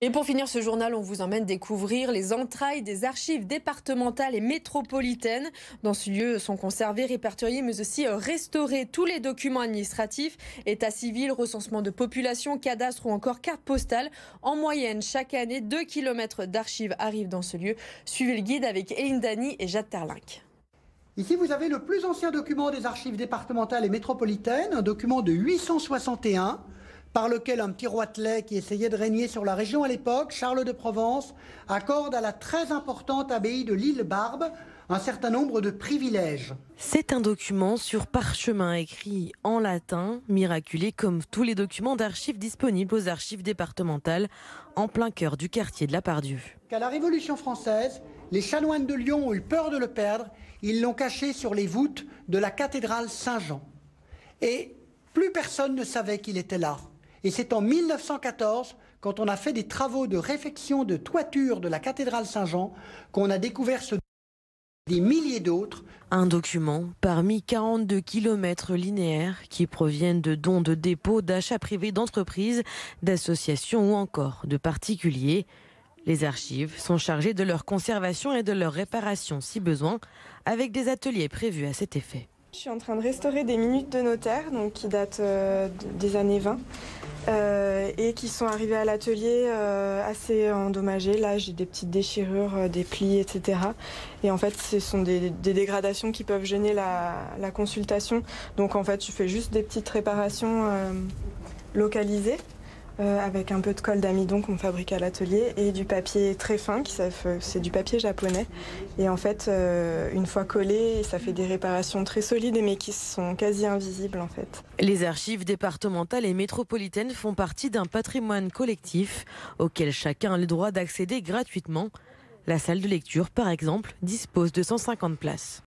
Et pour finir ce journal, on vous emmène découvrir les entrailles des archives départementales et métropolitaines. Dans ce lieu sont conservés, répertoriés, mais aussi restaurés tous les documents administratifs, état civil, recensement de population, cadastre ou encore carte postale. En moyenne, chaque année, 2 km d'archives arrivent dans ce lieu. Suivez le guide avec Eline Dany et Jade Terlinck. Ici, vous avez le plus ancien document des archives départementales et métropolitaines, un document de 861, par lequel un petit roitelet qui essayait de régner sur la région à l'époque, Charles de Provence, accorde à la très importante abbaye de l'Île-Barbe un certain nombre de privilèges. C'est un document sur parchemin écrit en latin, miraculé comme tous les documents d'archives disponibles aux archives départementales, en plein cœur du quartier de la Part-Dieu. Qu'à la Révolution française, les chanoines de Lyon ont eu peur de le perdre, ils l'ont caché sur les voûtes de la cathédrale Saint-Jean. Et plus personne ne savait qu'il était là. Et c'est en 1914, quand on a fait des travaux de réfection de toiture de la cathédrale Saint-Jean, qu'on a découvert des milliers d'autres. Un document parmi 42 km linéaires qui proviennent de dons de dépôts, d'achats privés d'entreprises, d'associations ou encore de particuliers. Les archives sont chargées de leur conservation et de leur réparation si besoin, avec des ateliers prévus à cet effet. Je suis en train de restaurer des minutes de notaire qui datent des années 20 et qui sont arrivées à l'atelier assez endommagées. Là, j'ai des petites déchirures, des plis, etc. Et en fait, ce sont des dégradations qui peuvent gêner la consultation. Donc en fait, je fais juste des petites réparations localisées. Avec un peu de colle d'amidon qu'on fabrique à l'atelier et du papier très fin, c'est du papier japonais. Et en fait, une fois collé, ça fait des réparations très solides mais qui sont quasi invisibles en fait. Les archives départementales et métropolitaines font partie d'un patrimoine collectif auquel chacun a le droit d'accéder gratuitement. La salle de lecture, par exemple, dispose de 150 places.